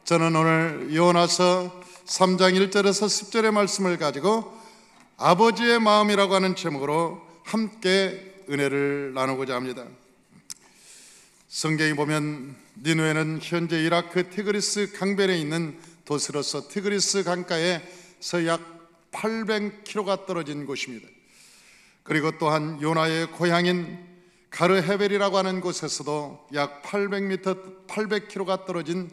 저는 오늘 요나서 3장 1절에서 10절의 말씀을 가지고 아버지의 마음이라고 하는 제목으로 함께 은혜를 나누고자 합니다. 성경에 보면 니느웨는 현재 이라크 티그리스 강변에 있는 도시로서 티그리스 강가에서 약 800km가 떨어진 곳입니다. 그리고 또한 요나의 고향인 가르헤벨이라고 하는 곳에서도 약 800km가 떨어진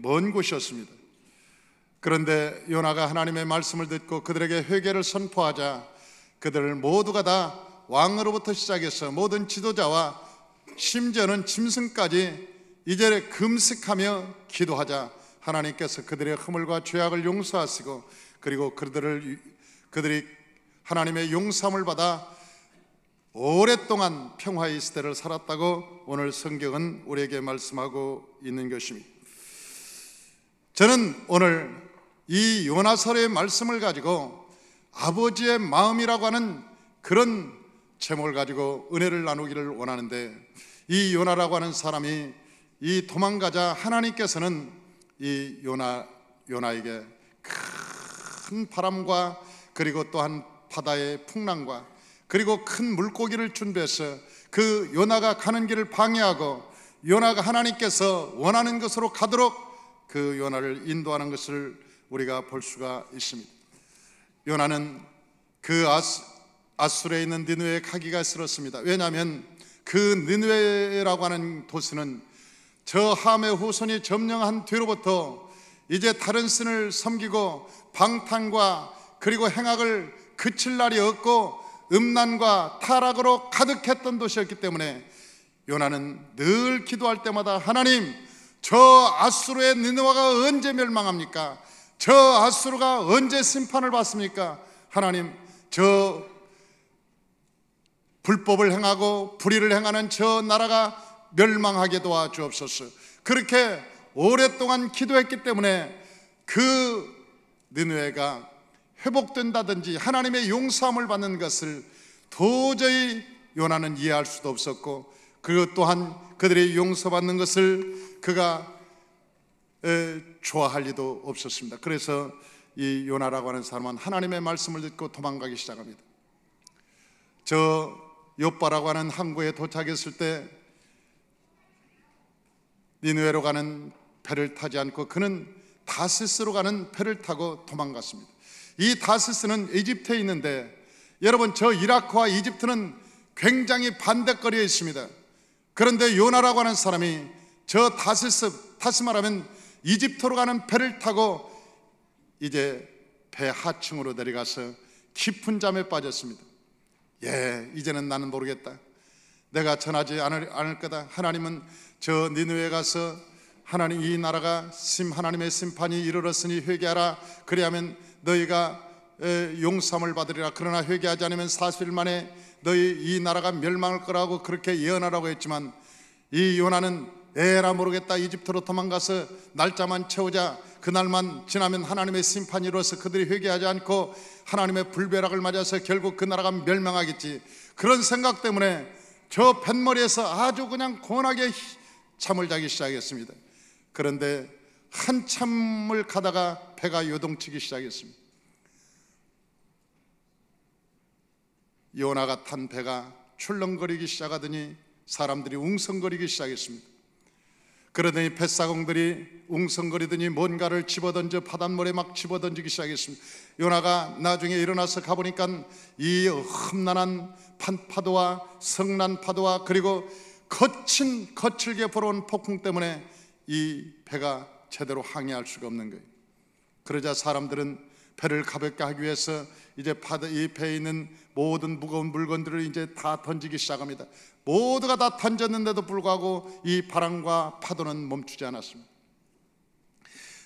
먼 곳이었습니다. 그런데 요나가 하나님의 말씀을 듣고 그들에게 회개를 선포하자 그들 모두가 다 왕으로부터 시작해서 모든 지도자와 심지어는 짐승까지 이제 금식하며 기도하자 하나님께서 그들의 허물과 죄악을 용서하시고 그리고 그들이 하나님의 용서함을 받아 오랫동안 평화의 시대를 살았다고 오늘 성경은 우리에게 말씀하고 있는 것입니다. 저는 오늘 이 요나서의 말씀을 가지고 아버지의 마음이라고 하는 그런 제목을 가지고 은혜를 나누기를 원하는데, 이 요나라고 하는 사람이 이 도망가자 하나님께서는 이 요나에게 큰 바람과 그리고 또한 바다의 풍랑과 그리고 큰 물고기를 준비해서 그 요나가 가는 길을 방해하고 요나가 하나님께서 원하는 것으로 가도록 그 요나를 인도하는 것을 우리가 볼 수가 있습니다. 요나는 그 아수르에 있는 니느웨에 가기가 싫었습니다. 왜냐하면 그 니느웨라고 하는 도시는 저 함의 후손이 점령한 뒤로부터 이제 다른 신을 섬기고 방탕과 그리고 행악을 그칠 날이 없고 음란과 타락으로 가득했던 도시였기 때문에 요나는 늘 기도할 때마다 하나님, 저 아수르의 니느웨가 언제 멸망합니까? 저 아수르가 언제 심판을 받습니까? 하나님, 저 불법을 행하고 불의를 행하는 저 나라가 멸망하게 도와주옵소서. 그렇게 오랫동안 기도했기 때문에 그 니느웨가 회복된다든지 하나님의 용서함을 받는 것을 도저히 요나는 이해할 수도 없었고, 그리고 또한 그들의 용서받는 것을 그가 좋아할 리도 없었습니다. 그래서 이 요나라고 하는 사람은 하나님의 말씀을 듣고 도망가기 시작합니다. 저 요빠라고 하는 항구에 도착했을 때 니느웨로 가는 배를 타지 않고 그는 다시스로 가는 배를 타고 도망갔습니다. 이 다시스는 이집트에 있는데, 여러분, 저 이라크와 이집트는 굉장히 반대거리에 있습니다. 그런데 요나라고 하는 사람이 저 다시 말하면 이집트로 가는 배를 타고 이제 배 하층으로 내려가서 깊은 잠에 빠졌습니다. 이제는 나는 모르겠다. 내가 전하지 않을 거다. 하나님은 저 니느웨에 가서 하나님, 이 나라가 하나님의 심판이 이르렀으니 회개하라. 그리하면 너희가 용서함을 받으리라. 그러나 회개하지 않으면 40일 만에 너희 이 나라가 멸망할 거라고 그렇게 예언하라고 했지만, 이 요나는 에라 모르겠다. 이집트로 도망가서 날짜만 채우자. 그날만 지나면 하나님의 심판이 이루어서 그들이 회개하지 않고 하나님의 불벼락을 맞아서 결국 그 나라가 멸망하겠지. 그런 생각 때문에 저 뱃머리에서 아주 그냥 고운하게 잠을 자기 시작했습니다. 그런데 한참을 가다가 배가 요동치기 시작했습니다. 요나가 탄 배가 출렁거리기 시작하더니 사람들이 웅성거리기 시작했습니다. 그러더니 뱃사공들이 웅성거리더니 뭔가를 집어던져 바닷물에 막 집어던지기 시작했습니다. 요나가 나중에 일어나서 가보니까 이 험난한 파도와 성난 파도와 그리고 거칠게 불어온 폭풍 때문에 이 배가 제대로 항해할 수가 없는 거예요. 그러자 사람들은 배를 가볍게 하기 위해서 이제 이 배에 있는 모든 무거운 물건들을 이제 다 던지기 시작합니다. 모두가 다 던졌는데도 불구하고 이 바람과 파도는 멈추지 않았습니다.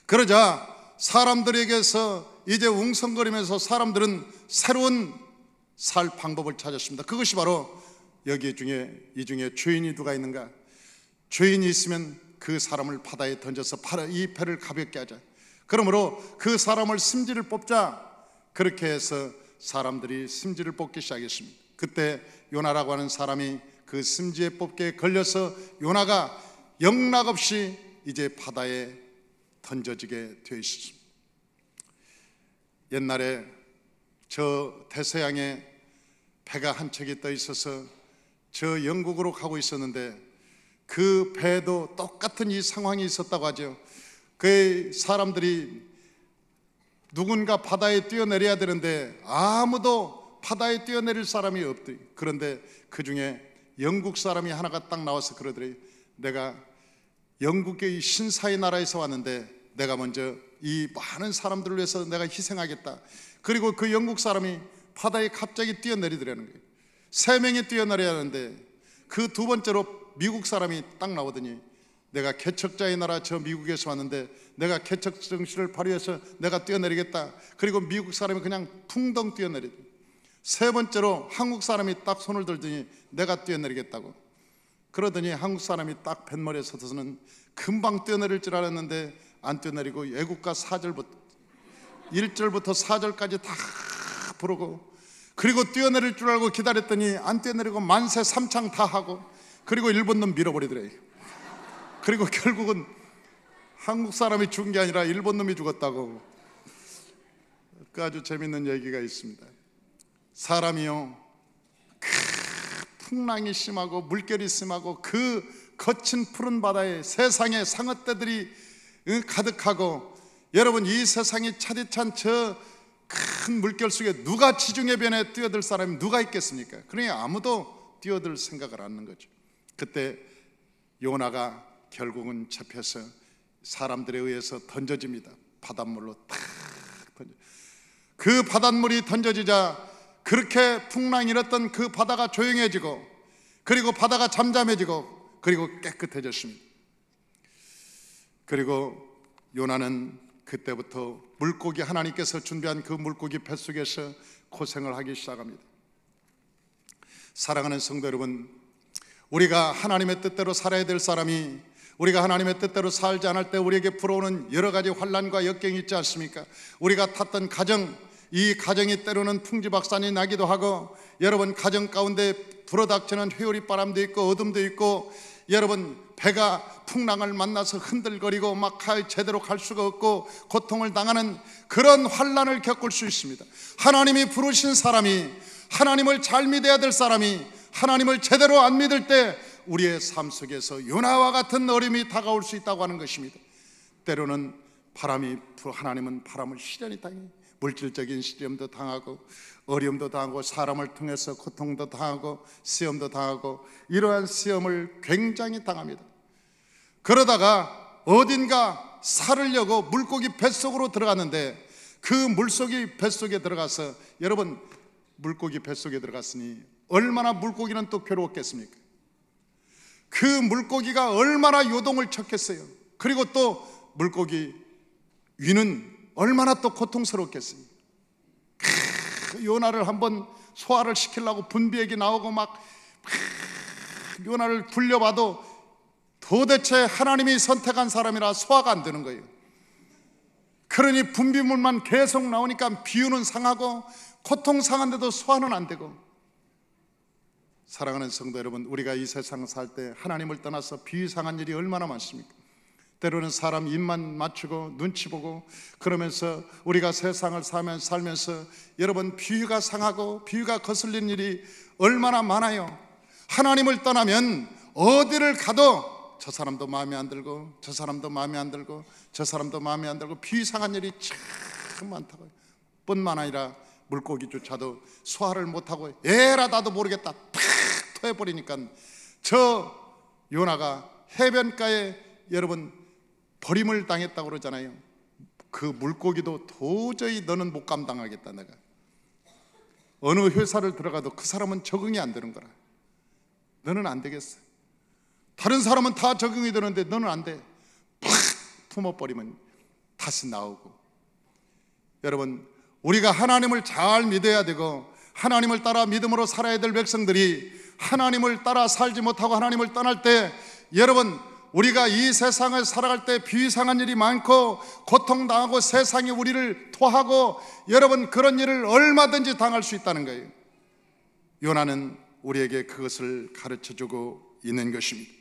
그러자 사람들에게서 이제 웅성거리면서 사람들은 새로운 살 방법을 찾았습니다. 그것이 바로 이 중에 죄인이 누가 있는가? 죄인이 있으면 그 사람을 바다에 던져서 이 배를 가볍게 하자. 그러므로 그 사람을 심지를 뽑자. 그렇게 해서 사람들이 심지를 뽑기 시작했습니다. 그때 요나라고 하는 사람이 그 심지에 뽑기에 걸려서 요나가 영락없이 이제 바다에 던져지게 되어 있었습니다. 옛날에 저 대서양에 배가 한 척이 떠 있어서 저 영국으로 가고 있었는데 그 배도 똑같은 이 상황이 있었다고 하죠. 그 사람들이 누군가 바다에 뛰어내려야 되는데 아무도 바다에 뛰어내릴 사람이 없더니, 그런데 그 중에 영국 사람이 하나가 딱 나와서 그러더래요. 내가 영국의 신사의 나라에서 왔는데 내가 먼저 이 많은 사람들을 위해서 내가 희생하겠다. 그리고 그 영국 사람이 바다에 갑자기 뛰어내리더라는 거예요. 3명이 뛰어내려야 하는데 그 두 번째로 미국 사람이 딱 나오더니 내가 개척자의 나라 저 미국에서 왔는데 내가 개척 정신을 발휘해서 내가 뛰어내리겠다. 그리고 미국 사람이 그냥 풍덩 뛰어내리더니 세 번째로 한국 사람이 딱 손을 들더니 내가 뛰어내리겠다고. 그러더니 한국 사람이 딱 뱃머리에 서서는 금방 뛰어내릴 줄 알았는데 안 뛰어내리고 애국가 4절부터 1절부터 4절까지 다 부르고, 그리고 뛰어내릴 줄 알고 기다렸더니 안 뛰어내리고 만세 삼창 다 하고, 그리고 일본 놈 밀어버리더래요. 그리고 결국은 한국 사람이 죽은 게 아니라 일본 놈이 죽었다고. 그 아주 재밌는 얘기가 있습니다. 사람이요, 풍랑이 심하고 물결이 심하고 그 거친 푸른 바다에 세상에 상어떼들이 가득하고, 여러분 이 세상이 차디찬 저 큰 물결 속에 누가 지중해 변에 뛰어들 사람이 누가 있겠습니까? 그러니 아무도 뛰어들 생각을 안 하는 거죠. 그때 요나가 결국은 잡혀서 사람들에 의해서 던져집니다. 바닷물로 탁 던져. 그 바닷물이 던져지자 그렇게 풍랑이 일었던 그 바다가 조용해지고, 그리고 바다가 잠잠해지고, 그리고 깨끗해졌습니다. 그리고 요나는 그때부터 물고기, 하나님께서 준비한 그 물고기 뱃속에서 고생을 하기 시작합니다. 사랑하는 성도 여러분, 우리가 하나님의 뜻대로 살아야 될 사람이, 우리가 하나님의 뜻대로 살지 않을 때 우리에게 불어오는 여러 가지 환난과 역경이 있지 않습니까? 우리가 탔던 가정, 이 가정이 때로는 풍지박산이 나기도 하고, 여러분 가정 가운데 불어닥치는 회오리 바람도 있고 어둠도 있고, 여러분 배가 풍랑을 만나서 흔들거리고 막 제대로 갈 수가 없고 고통을 당하는 그런 환난을 겪을 수 있습니다. 하나님이 부르신 사람이, 하나님을 잘 믿어야 될 사람이 하나님을 제대로 안 믿을 때 우리의 삶 속에서 요나와 같은 어려움이 다가올 수 있다고 하는 것입니다. 때로는 하나님은 바람을 시련히 당해 물질적인 시험도 당하고 어려움도 당하고 사람을 통해서 고통도 당하고 시험도 당하고, 이러한 시험을 굉장히 당합니다. 그러다가 어딘가 살으려고 물고기 뱃속으로 들어갔는데, 그 물고기 뱃속에 들어가서, 여러분 물고기 뱃속에 들어갔으니 얼마나 물고기는 또 괴로웠겠습니까? 그 물고기가 얼마나 요동을 쳤겠어요. 그리고 또 물고기 위는 얼마나 또 고통스럽겠어요. 요나를 한번 소화를 시키려고 분비액이 나오고 막 요나를 굴려봐도 도대체 하나님이 선택한 사람이라 소화가 안 되는 거예요. 그러니 분비물만 계속 나오니까 비유는 상하고 고통 상한데도 소화는 안 되고. 사랑하는 성도 여러분, 우리가 이 세상 살 때 하나님을 떠나서 비유 상한 일이 얼마나 많습니까? 때로는 사람 입만 맞추고 눈치 보고 그러면서 우리가 세상을 살면서 여러분 비유가 상하고 비유가 거슬리는 일이 얼마나 많아요. 하나님을 떠나면 어디를 가도 저 사람도 마음에 안 들고 저 사람도 마음에 안 들고 저 사람도 마음에 안 들고 비유 상한 일이 참 많다고요. 뿐만 아니라 물고기조차도 소화를 못하고 에라 나도 모르겠다 팍 토해버리니까 저 요나가 해변가에 여러분 버림을 당했다고 그러잖아요. 그 물고기도 도저히 너는 못 감당하겠다. 내가 어느 회사를 들어가도 그 사람은 적응이 안 되는 거라. 너는 안 되겠어. 다른 사람은 다 적응이 되는데 너는 안 돼. 팍 품어버리면 다시 나오고. 여러분 우리가 하나님을 잘 믿어야 되고 하나님을 따라 믿음으로 살아야 될 백성들이 하나님을 따라 살지 못하고 하나님을 떠날 때, 여러분 우리가 이 세상을 살아갈 때 비상한 일이 많고 고통당하고 세상이 우리를 토하고, 여러분 그런 일을 얼마든지 당할 수 있다는 거예요. 요나는 우리에게 그것을 가르쳐주고 있는 것입니다.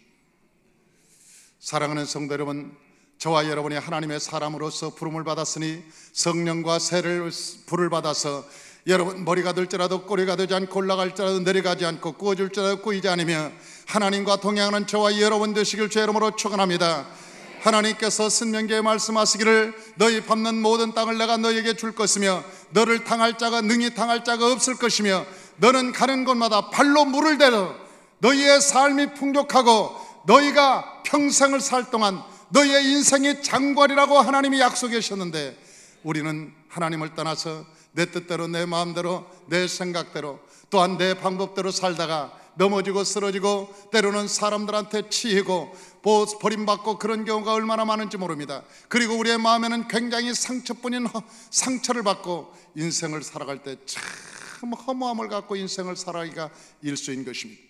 사랑하는 성도 여러분, 저와 여러분이 하나님의 사람으로서 부름을 받았으니 성령과 세를 불을 받아서 여러분 머리가 될지라도 꼬리가 되지 않고 올라갈지라도 내려가지 않고 구워줄지라도 구이지 않으며 하나님과 동행하는 저와 여러분 되시길 주의 이름으로 축원합니다. 하나님께서 신명기에 말씀하시기를 너희 밟는 모든 땅을 내가 너희에게 줄 것이며 너를 당할 자가 능히 당할 자가 없을 것이며 너는 가는 곳마다 발로 물을 대러 너희의 삶이 풍족하고 너희가 평생을 살 동안 너희의 인생이 장관이라고 하나님이 약속해 주셨는데 우리는 하나님을 떠나서 내 뜻대로 내 마음대로 내 생각대로 또한 내 방법대로 살다가 넘어지고 쓰러지고 때로는 사람들한테 치이고 버림받고 그런 경우가 얼마나 많은지 모릅니다. 그리고 우리의 마음에는 굉장히 상처뿐인 상처를 받고 인생을 살아갈 때 참 허무함을 갖고 인생을 살아가기가 일수인 것입니다.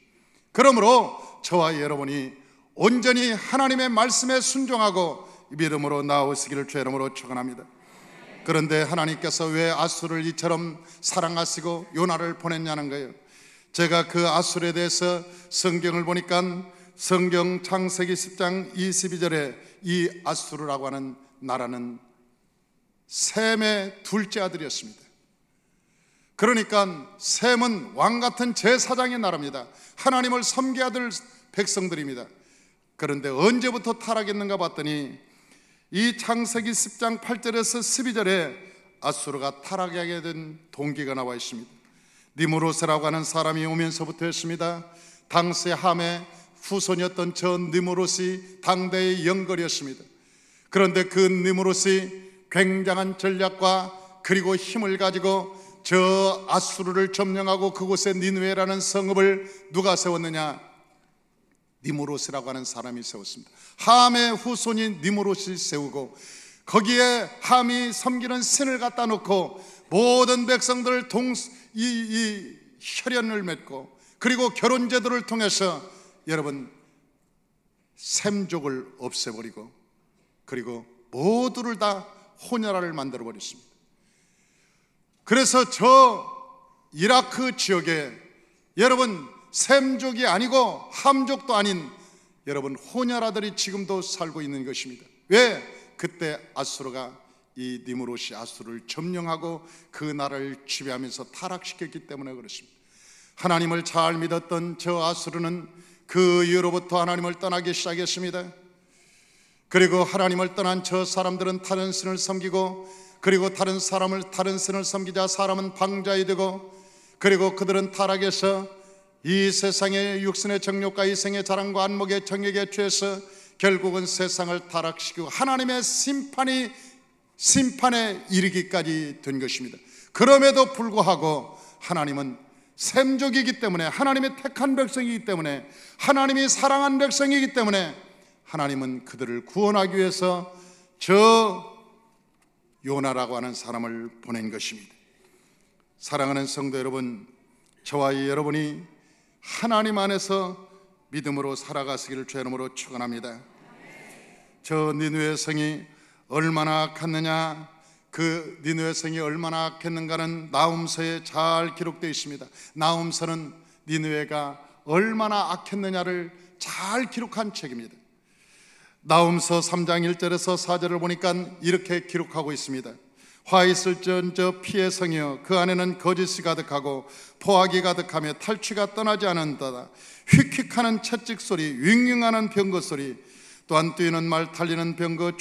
그러므로 저와 여러분이 온전히 하나님의 말씀에 순종하고 믿음으로 나아오시기를 주의 이름으로 축원합니다. 그런데 하나님께서 왜 아수를 이처럼 사랑하시고 요나를 보냈냐는 거예요. 제가 그 아수르에 대해서 성경을 보니까 성경 창세기 10장 22절에 이 아수르라고 하는 나라는 셈의 둘째 아들이었습니다. 그러니까 셈은 왕같은 제사장의 나라입니다. 하나님을 섬겨야 될 백성들입니다. 그런데 언제부터 타락했는가 봤더니 이 창세기 10장 8절에서 12절에 아수르가 타락하게 된 동기가 나와 있습니다. 니무롯이라고 하는 사람이 오면서부터였습니다. 당시 함의 후손이었던 저 니무롯이 당대의 영걸이었습니다. 그런데 그 니무롯이 굉장한 전략과 그리고 힘을 가지고 저 아수르를 점령하고 그곳에 니느웨라는 성읍을 누가 세웠느냐? 니무롯이라고 하는 사람이 세웠습니다. 함의 후손인 니무롯이 세우고 거기에 함이 섬기는 신을 갖다 놓고 모든 백성들을 이 혈연을 맺고 그리고 결혼 제도를 통해서 여러분 셈족을 없애버리고 그리고 모두를 다 혼혈아를 만들어 버렸습니다. 그래서 저 이라크 지역에 여러분 셈족이 아니고 함족도 아닌 여러분 혼혈아들이 지금도 살고 있는 것입니다. 왜? 그때 아수르가 이 니무롯이 아수르를 점령하고 그 나라를 지배하면서 타락시켰기 때문에 그렇습니다. 하나님을 잘 믿었던 저 아수르는 그 이후로부터 하나님을 떠나기 시작했습니다. 그리고 하나님을 떠난 저 사람들은 다른 신을 섬기고 그리고 다른 신을 섬기자 사람은 방자이 되고 그리고 그들은 타락해서 이 세상의 육신의 정욕과 이생의 자랑과 안목의 정욕에 취해서 결국은 세상을 타락시키고 하나님의 심판에 이르기까지 된 것입니다. 그럼에도 불구하고 하나님은 셈족이기 때문에 하나님의 택한 백성이기 때문에 하나님이 사랑한 백성이기 때문에 하나님은 그들을 구원하기 위해서 저 요나라고 하는 사람을 보낸 것입니다. 사랑하는 성도 여러분, 저와 여러분이 하나님 안에서 믿음으로 살아가시기를 주의 이름으로 축원합니다. 저 니느웨 성이 얼마나 악했느냐, 그 니느웨 성이 얼마나 악했는가는 나훔서에 잘 기록되어 있습니다. 나훔서는 니느웨가 얼마나 악했느냐를 잘 기록한 책입니다. 나훔서 3장 1절에서 4절을 보니까 이렇게 기록하고 있습니다. 화 있을전 저 피의 성이여 그 안에는 거짓이 가득하고 포악이 가득하며 탈취가 떠나지 않는다. 휙휙하는 채찍 소리, 윙윙하는 병거 소리, 또한 뛰는 말, 달리는 병거,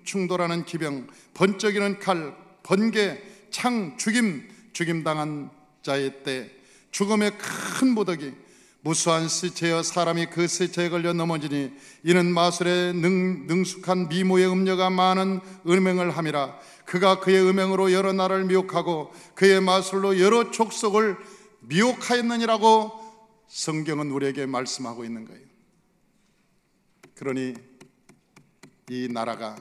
충돌하는 기병, 번쩍이는 칼, 번개, 창, 죽임당한 자의 때, 죽음의 큰 모독이 무수한 시체여 사람이 그 시체에 걸려 넘어지니 이는 마술에 능숙한 미모의 음녀가 많은 음행을 함이라. 그가 그의 음행으로 여러 나라를 미혹하고 그의 마술로 여러 족속을 미혹하였느니라고 성경은 우리에게 말씀하고 있는 거예요. 그러니 이 나라가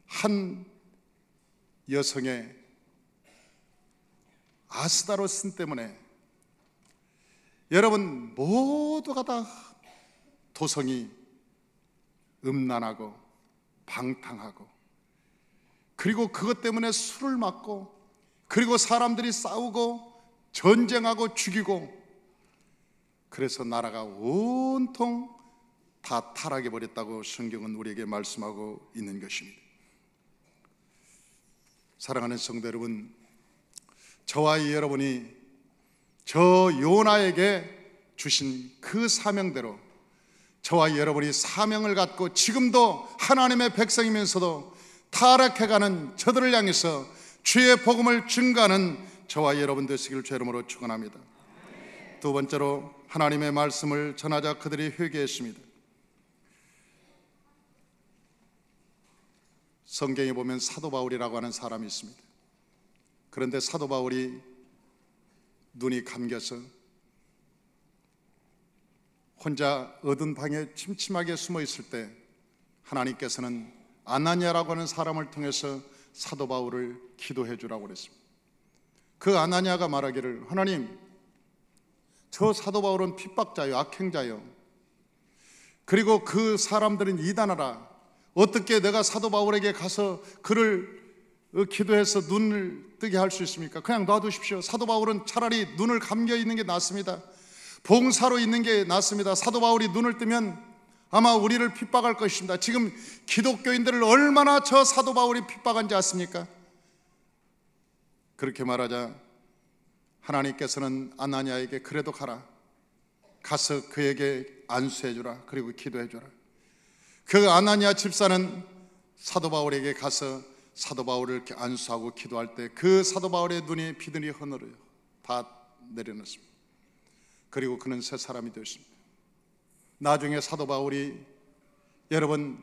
한 여성의 아스다로스 때문에 여러분 모두가 다 도성이 음란하고 방탕하고 그리고 그것 때문에 술을 맞고 그리고 사람들이 싸우고 전쟁하고 죽이고 그래서 나라가 온통 다 타락해 버렸다고 성경은 우리에게 말씀하고 있는 것입니다. 사랑하는 성도 여러분, 저와 여러분이 저 요나에게 주신 그 사명대로 저와 여러분이 사명을 갖고 지금도 하나님의 백성이면서도 타락해가는 저들을 향해서 주의 복음을 증가하는 저와 여러분 되시길 주의 이름으로 축원합니다. 두 번째로 하나님의 말씀을 전하자 그들이 회개했습니다. 성경에 보면 사도 바울이라고 하는 사람이 있습니다. 그런데 사도 바울이 눈이 감겨서 혼자 어두운 방에 침침하게 숨어 있을 때 하나님께서는 아나니아라고 하는 사람을 통해서 사도 바울을 기도해 주라고 그랬습니다. 그 아나니아가 말하기를, 하나님, 저 사도 바울은 핍박자요, 악행자요, 그리고 그 사람들은 이단하라. 어떻게 내가 사도 바울에게 가서 그를 기도해서 눈을 뜨게 할 수 있습니까? 그냥 놔두십시오. 사도 바울은 차라리 눈을 감겨 있는 게 낫습니다. 봉사로 있는 게 낫습니다. 사도 바울이 눈을 뜨면 아마 우리를 핍박할 것입니다. 지금 기독교인들을 얼마나 저 사도 바울이 핍박한지 아십니까? 그렇게 말하자 하나님께서는 아나니아에게 그래도 가서 그에게 안수해 주라, 그리고 기도해 주라. 그 아나니아 집사는 사도 바울에게 가서 사도 바울을 이렇게 안수하고 기도할 때 그 사도 바울의 눈이 비늘이 흐느려요. 다 내려놓습니다. 그리고 그는 새 사람이 되었습니다. 나중에 사도 바울이, 여러분,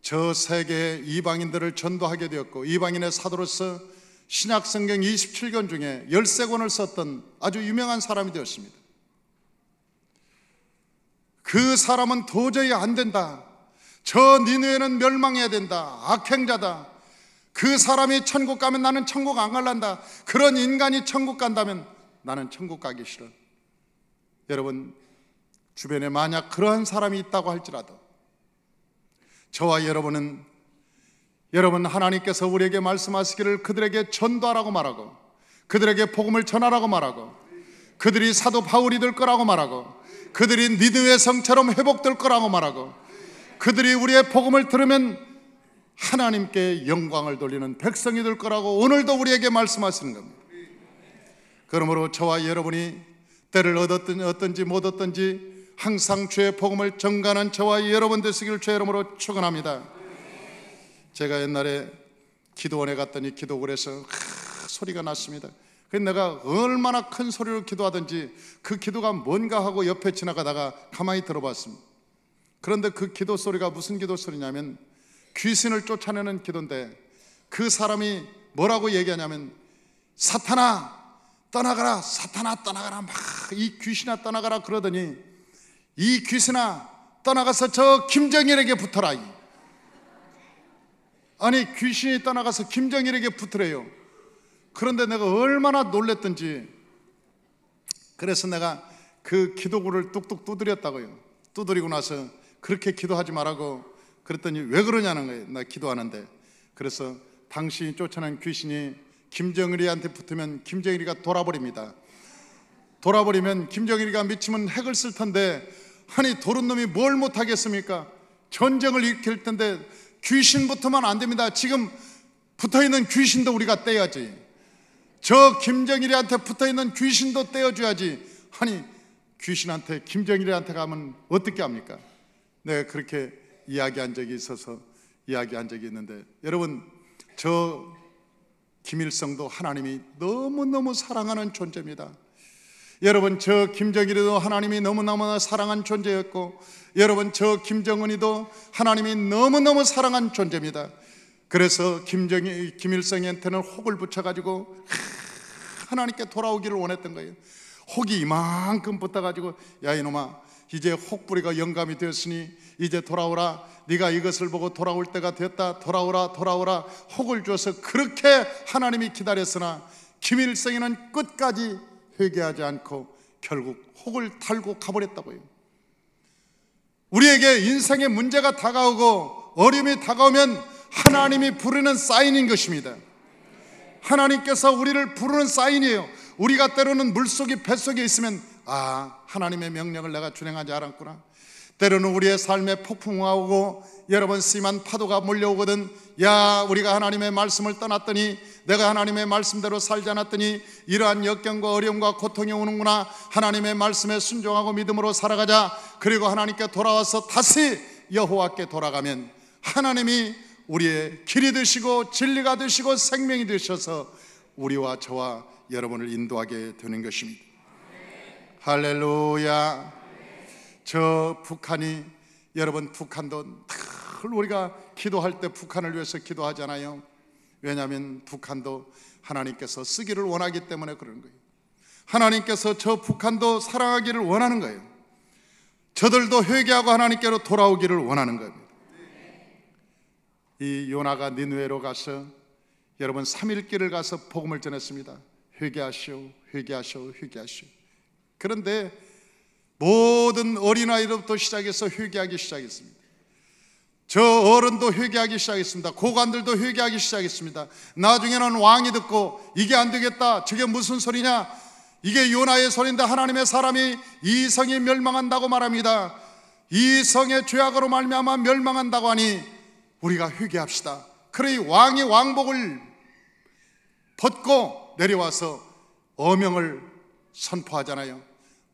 저 세계의 이방인들을 전도하게 되었고 이방인의 사도로서 신약 성경 27권 중에 13권을 썼던 아주 유명한 사람이 되었습니다. 그 사람은 도저히 안 된다, 저 니느웨는 멸망해야 된다, 악행자다, 그 사람이 천국 가면 나는 천국 안 갈란다, 그런 인간이 천국 간다면 나는 천국 가기 싫어. 여러분, 주변에 만약 그러한 사람이 있다고 할지라도 저와 여러분은, 여러분, 하나님께서 우리에게 말씀하시기를 그들에게 전도하라고 말하고 그들에게 복음을 전하라고 말하고 그들이 사도 바울이 될 거라고 말하고 그들이 니느웨 성처럼 회복될 거라고 말하고 그들이 우리의 복음을 들으면 하나님께 영광을 돌리는 백성이 될 거라고 오늘도 우리에게 말씀하시는 겁니다. 그러므로 저와 여러분이 때를 얻었든지 못 얻든지 항상 주의 복음을 전가하는 저와 여러분 되시길 주의 이름으로 축원합니다. 제가 옛날에 기도원에 갔더니 기도굴에서 소리가 났습니다. 그래서 내가 얼마나 큰 소리로 기도하든지 그 기도가 뭔가 하고 옆에 지나가다가 가만히 들어봤습니다. 그런데 그 기도 소리가 무슨 기도 소리냐면 귀신을 쫓아내는 기도인데, 그 사람이 뭐라고 얘기하냐면 사탄아 떠나가라, 사탄아 떠나가라, 막 이 귀신아 떠나가라 그러더니 이 귀신아 떠나가서 저 김정일에게 붙어라. 아니, 귀신이 떠나가서 김정일에게 붙으래요. 그런데 내가 얼마나 놀랬던지, 그래서 내가 그 기도구를 뚝뚝 두드렸다고요. 두드리고 나서 그렇게 기도하지 말라고 그랬더니 왜 그러냐는 거예요. 나 기도하는데. 그래서 당신이 쫓아낸 귀신이 김정일이한테 붙으면 김정일이가 돌아버립니다. 돌아버리면 김정일이가 미치면 핵을 쓸 텐데, 아니 도른 놈이 뭘 못하겠습니까? 전쟁을 일으킬 텐데 귀신 붙으면 안 됩니다. 지금 붙어있는 귀신도 우리가 떼야지. 저 김정일이한테 붙어있는 귀신도 떼어줘야지. 아니 귀신한테, 김정일이한테 가면 어떻게 합니까? 내가 그렇게 이야기한 적이 있어서 이야기한 적이 있는데, 여러분, 저 김일성도 하나님이 너무너무 사랑하는 존재입니다. 여러분, 저 김정일이도 하나님이 너무너무 사랑한 존재였고, 여러분, 저 김정은이도 하나님이 너무너무 사랑한 존재입니다. 그래서 김일성한테는 혹을 붙여가지고 하나님께 돌아오기를 원했던 거예요. 혹이 이만큼 붙어가지고, 야 이놈아, 이제 혹부리가 영감이 되었으니 이제 돌아오라, 네가 이것을 보고 돌아올 때가 되었다, 돌아오라 돌아오라 혹을 줘서 그렇게 하나님이 기다렸으나 김일성이는 끝까지 회개하지 않고 결국 혹을 달고 가버렸다고요. 우리에게 인생의 문제가 다가오고 어려움이 다가오면 하나님이 부르는 사인인 것입니다. 하나님께서 우리를 부르는 사인이에요. 우리가 때로는 물속이 뱃속에 있으면, 아, 하나님의 명령을 내가 준행하지 않았구나, 때로는 우리의 삶에 폭풍우가 오고 여러분 심한 파도가 몰려오거든, 야, 우리가 하나님의 말씀을 떠났더니, 내가 하나님의 말씀대로 살지 않았더니 이러한 역경과 어려움과 고통이 오는구나. 하나님의 말씀에 순종하고 믿음으로 살아가자. 그리고 하나님께 돌아와서 다시 여호와께 돌아가면 하나님이 우리의 길이 되시고 진리가 되시고 생명이 되셔서 우리와 저와 여러분을 인도하게 되는 것입니다. 할렐루야. 저 북한이, 여러분 북한도 늘 우리가 기도할 때 북한을 위해서 기도하잖아요. 왜냐하면 북한도 하나님께서 쓰기를 원하기 때문에 그런 거예요. 하나님께서 저 북한도 사랑하기를 원하는 거예요. 저들도 회개하고 하나님께로 돌아오기를 원하는 겁니다. 이 요나가 니느웨로 가서 여러분 3일 길을 가서 복음을 전했습니다. 회개하시오, 회개하시오, 회개하시오. 그런데 모든 어린아이로부터 시작해서 회개하기 시작했습니다. 저 어른도 회개하기 시작했습니다. 고관들도 회개하기 시작했습니다. 나중에는 왕이 듣고 이게 안 되겠다, 저게 무슨 소리냐, 이게 요나의 소리인데 하나님의 사람이 이 성이 멸망한다고 말합니다. 이 성의 죄악으로 말미암아 멸망한다고 하니 우리가 회개합시다. 그러니 왕이 왕복을 벗고 내려와서 어명을 선포하잖아요.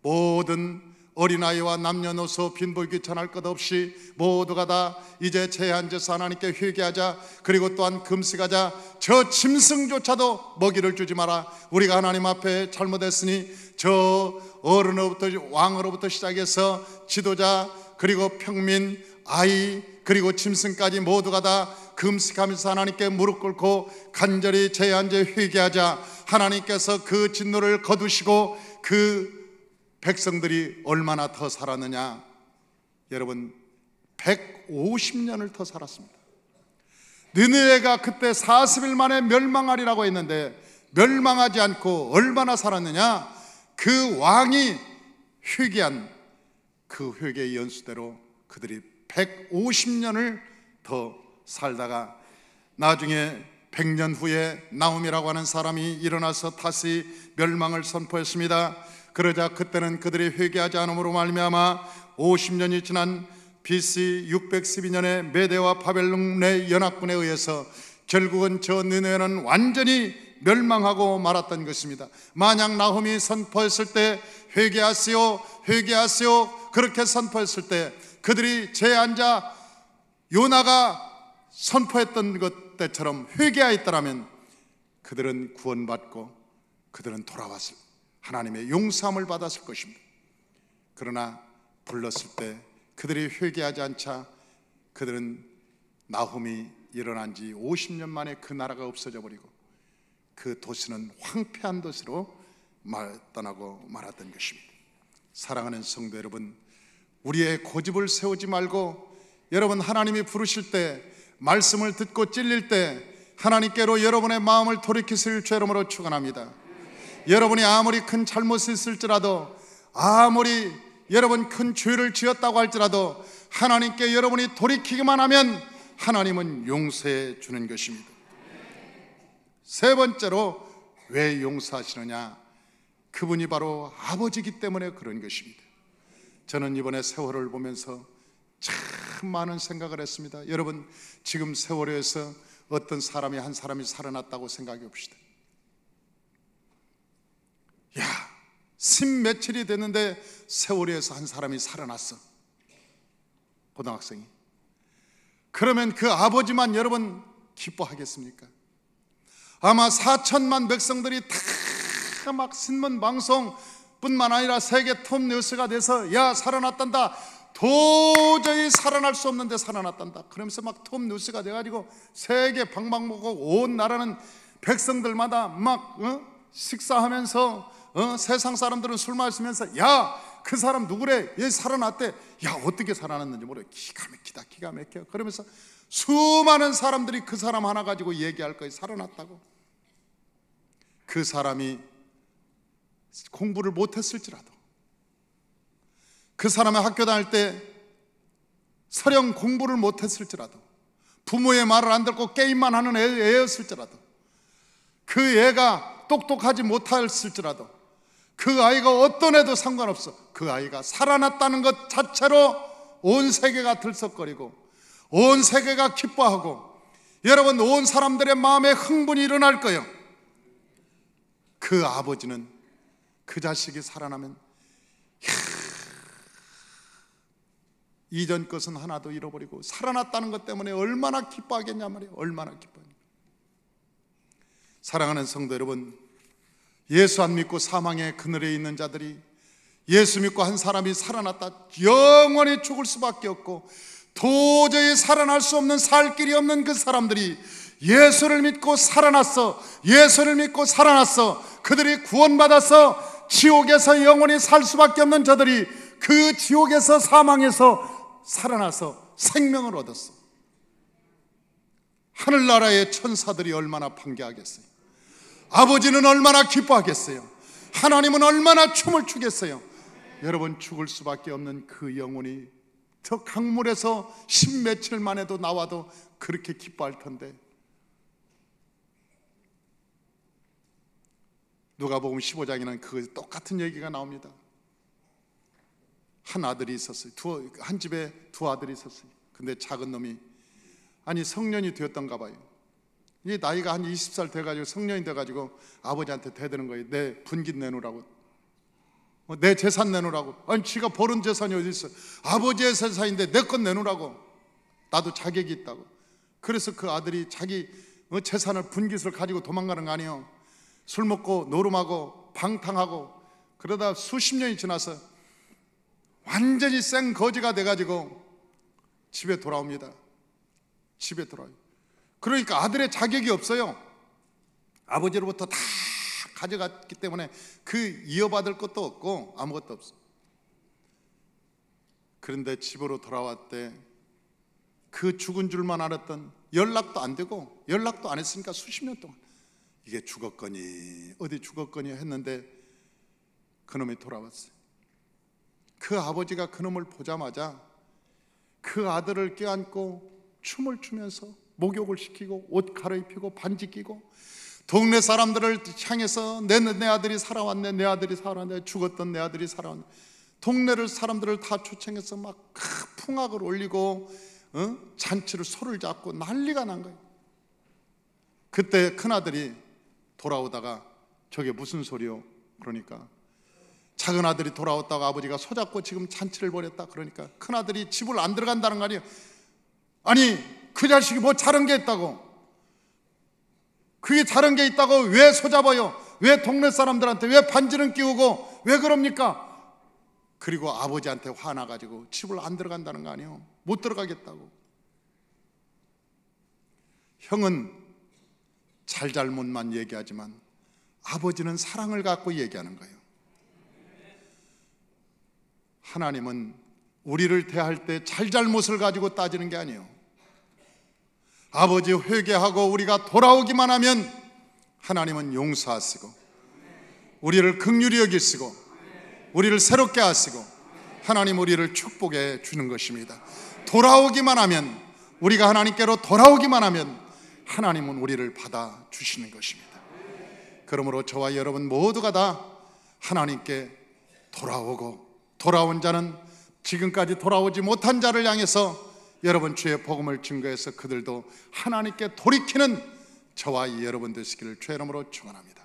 모든 어린아이와 남녀노소 빈부귀 천할 것 없이 모두가 다 이제 제한제사 하나님께 회개하자. 그리고 또한 금식하자. 저 짐승조차도 먹이를 주지 마라. 우리가 하나님 앞에 잘못했으니 저 어른으로부터 왕으로부터 시작해서 지도자, 그리고 평민, 아이, 그리고 짐승까지 모두가 다 금식하면서 하나님께 무릎 꿇고 간절히 제한제 회개하자. 하나님께서 그 진노를 거두시고 그 백성들이 얼마나 더 살았느냐? 여러분 150년을 더 살았습니다. 느느웨가 그때 40일 만에 멸망하리라고 했는데 멸망하지 않고 얼마나 살았느냐? 그 왕이 회개한 그 회개의 연수대로 그들이 150년을 더 살다가 나중에 100년 후에 나홈이라고 하는 사람이 일어나서 다시 멸망을 선포했습니다. 그러자 그때는 그들이 회개하지 않음으로 말미암아 50년이 지난 BC 612년에 메대와 바벨론의 연합군에 의해서 결국은 저 느느웨는 완전히 멸망하고 말았던 것입니다. 만약 나홈이 선포했을 때 회개하시오, 회개하시오 그렇게 선포했을 때 그들이 제한자 요나가 선포했던 것 때처럼 회개하였더라면 그들은 구원받고 그들은 돌아왔을, 하나님의 용서함을 받았을 것입니다. 그러나 불렀을 때 그들이 회개하지 않자 그들은 나홈이 일어난 지 50년 만에 그 나라가 없어져 버리고 그 도시는 황폐한 도시로 떠나고 말았던 것입니다. 사랑하는 성도 여러분, 우리의 고집을 세우지 말고 여러분 하나님이 부르실 때, 말씀을 듣고 찔릴 때 하나님께로 여러분의 마음을 돌이키실 주 이름으로 축원합니다. 여러분이 아무리 큰 잘못이 있을지라도, 아무리 여러분 큰 죄를 지었다고 할지라도 하나님께 여러분이 돌이키기만 하면 하나님은 용서해 주는 것입니다. 세 번째로 왜 용서하시느냐? 그분이 바로 아버지이기 때문에 그런 것입니다. 저는 이번에 세월을 보면서 참 많은 생각을 했습니다. 여러분 지금 세월에서 어떤 사람이 한 사람이 살아났다고 생각해 봅시다. 야, 10며칠이 됐는데 세월에서 한 사람이 살아났어, 고등학생이. 그러면 그 아버지만 여러분 기뻐하겠습니까? 아마 4천만 백성들이 다 막 신문 방송 뿐만 아니라 세계 톱 뉴스가 돼서 야 살아났단다, 도저히 살아날 수 없는데 살아났단다 그러면서 막 톱 뉴스가 돼가지고 세계 방방곡곡 온 나라는 백성들마다 막 식사하면서 세상 사람들은 술 마시면서 야 그 사람 누구래, 얘 살아났대, 야 어떻게 살아났는지 모르겠어, 기가 막히다, 기가 막혀. 그러면서 수많은 사람들이 그 사람 하나 가지고 얘기할 거예요. 살아났다고. 그 사람이 공부를 못했을지라도, 그 사람의 학교 다닐 때 설령 공부를 못했을지라도, 부모의 말을 안 듣고 게임만 하는 애였을지라도, 그 애가 똑똑하지 못했을지라도, 그 아이가 어떤 애도 상관없어, 그 아이가 살아났다는 것 자체로 온 세계가 들썩거리고 온 세계가 기뻐하고 여러분 온 사람들의 마음에 흥분이 일어날 거예요. 그 아버지는 그 자식이 살아나면 이전 것은 하나도 잃어버리고 살아났다는 것 때문에 얼마나 기뻐하겠냐 말이에요. 얼마나 기뻐하냐. 사랑하는 성도 여러분, 예수 안 믿고 사망의 그늘에 있는 자들이 예수 믿고 한 사람이 살아났다 영원히 죽을 수밖에 없고 도저히 살아날 수 없는, 살 길이 없는 그 사람들이 예수를 믿고 살아났어. 예수를 믿고 살아났어. 그들이 구원받아서 지옥에서 영원히 살 수밖에 없는 저들이 그 지옥에서, 사망에서 살아나서 생명을 얻었어. 하늘나라의 천사들이 얼마나 판개하겠어요. 아버지는 얼마나 기뻐하겠어요. 하나님은 얼마나 춤을 추겠어요. 여러분, 죽을 수밖에 없는 그 영혼이 저 강물에서 십며칠 만에도 나와도 그렇게 기뻐할 텐데, 누가복음 15장에는 그 똑같은 얘기가 나옵니다. 한 아들이 있었어요. 한 집에 두 아들이 있었어요. 근데 작은 놈이 성년이 되었던가 봐요. 이 나이가 한 20살 돼가지고 성년이 돼가지고 아버지한테 대드는 거예요. 내 분깃 내놓으라고, 내 재산 내놓으라고. 지가 벌은 재산이 어디 있어? 아버지의 재산인데 내 건 내놓으라고. 나도 자격이 있다고. 그래서 그 아들이 자기 재산을, 분깃을 가지고 도망가는 거 아니에요. 술 먹고 노름하고 방탕하고 그러다 수십 년이 지나서 완전히 생거지가 돼가지고 집에 돌아옵니다. 집에 돌아와요. 그러니까 아들의 자격이 없어요. 아버지로부터 다 가져갔기 때문에 그 이어받을 것도 없고 아무것도 없어. 그런데 집으로 돌아왔대. 그 죽은 줄만 알았던, 연락도 안 되고 연락도 안 했으니까 수십 년 동안 이게 죽었거니 어디 죽었거니 했는데 그놈이 돌아왔어요. 그 아버지가 그놈을 보자마자 그 아들을 껴안고 춤을 추면서 목욕을 시키고 옷 갈아입히고 반지 끼고 동네 사람들을 향해서 내 아들이 살아왔네, 내 아들이 살아왔네, 죽었던 내 아들이 살아왔네. 동네를 사람들을 다 초청해서 막 풍악을 올리고 잔치를 소를 잡고 난리가 난 거예요. 그때 큰아들이 돌아오다가 저게 무슨 소리요? 그러니까 작은 아들이 돌아왔다고 아버지가 손잡고 지금 잔치를 벌였다. 그러니까 큰아들이 집을 안 들어간다는 거 아니에요. 그 자식이 뭐 잘한 게 있다고, 그게 잘한 게 있다고 왜 손잡아요? 왜 동네 사람들한테 왜 반지는 끼우고 왜 그럽니까? 그리고 아버지한테 화나가지고 집을 안 들어간다는 거 아니에요. 못 들어가겠다고. 형은 잘잘못만 얘기하지만 아버지는 사랑을 갖고 얘기하는 거예요. 하나님은 우리를 대할 때 잘잘못을 가지고 따지는 게 아니에요. 아버지 회개하고 우리가 돌아오기만 하면 하나님은 용서하시고 우리를 긍휼히 여기시고 우리를 새롭게 하시고 하나님 우리를 축복해 주는 것입니다. 돌아오기만 하면, 우리가 하나님께로 돌아오기만 하면 하나님은 우리를 받아 주시는 것입니다. 그러므로 저와 여러분 모두가 다 하나님께 돌아오고, 돌아온 자는 지금까지 돌아오지 못한 자를 향해서 여러분 주의 복음을 증거해서 그들도 하나님께 돌이키는 저와 여러분 되시기를 주의 이름으로 축원합니다.